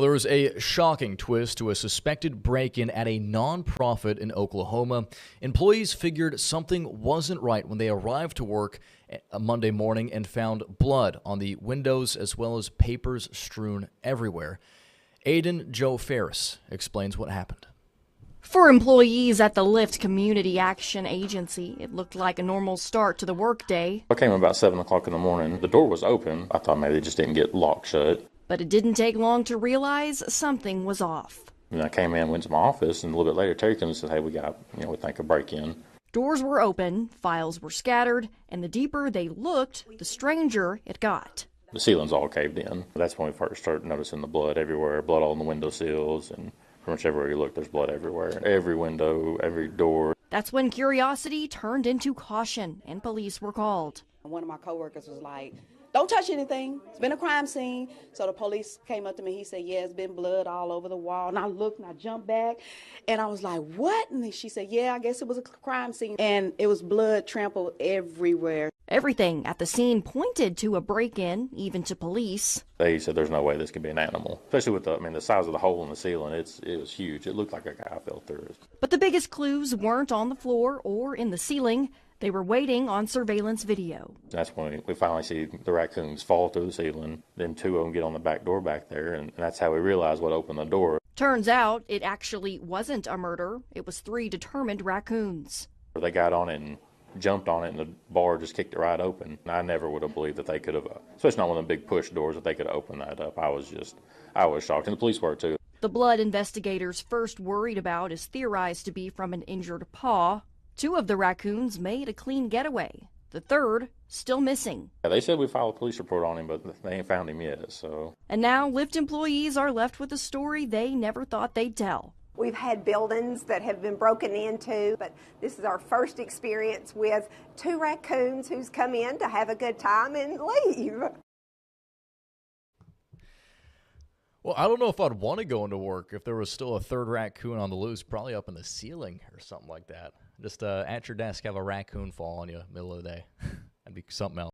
There was a shocking twist to a suspected break-in at a nonprofit in Oklahoma. Employees figured something wasn't right when they arrived to work Monday morning and found blood on the windows as well as papers strewn everywhere. Aiden Joe Ferris explains what happened. For employees at the Lyft Community Action Agency, it looked like a normal start to the workday. I came about 7 o'clock in the morning. The door was open. I thought maybe it just didn't get locked shut. But it didn't take long to realize something was off. And I came in, went to my office, and a little bit later, Terry comes and said, hey, we think a break-in. Doors were open, files were scattered, and the deeper they looked, the stranger it got. The ceilings all caved in. That's when we first started noticing the blood everywhere, blood all on the window sills, and pretty much everywhere you look, there's blood everywhere. Every window, every door. That's when curiosity turned into caution, and police were called. One of my coworkers was like, don't touch anything. It's been a crime scene. So the police came up to me. He said, yeah, it's been blood all over the wall. And I looked and I jumped back and I was like, what? And she said, yeah, I guess it was a crime scene. And it was blood trampled everywhere. Everything at the scene pointed to a break-in, even to police. They said there's no way this could be an animal, especially with the size of the hole in the ceiling. It was huge. It looked like a guy fell through it. But the biggest clues weren't on the floor or in the ceiling. They were waiting on surveillance video. That's when we finally see the raccoons fall through the ceiling. Then 2 of them get on the back door back there, and that's how we realized what opened the door. Turns out it actually wasn't a murder. It was 3 determined raccoons. They got on it and jumped on it, and the bar just kicked it right open. I never would have believed that they could have, especially not one of the big push doors, that they could have opened that up. I was shocked, and the police were too. The blood investigators first worried about is theorized to be from an injured paw. 2 of the raccoons made a clean getaway. The 3rd, still missing. Yeah, they said we filed a police report on him, but they ain't found him yet, so. And now Lyft employees are left with a story they never thought they'd tell. We've had buildings that have been broken into, but this is our first experience with 2 raccoons who's come in to have a good time and leave. Well, I don't know if I'd want to go into work if there was still a 3rd raccoon on the loose, probably up in the ceiling or something like that. Just at your desk, have a raccoon fall on you middle of the day. That'd be something else.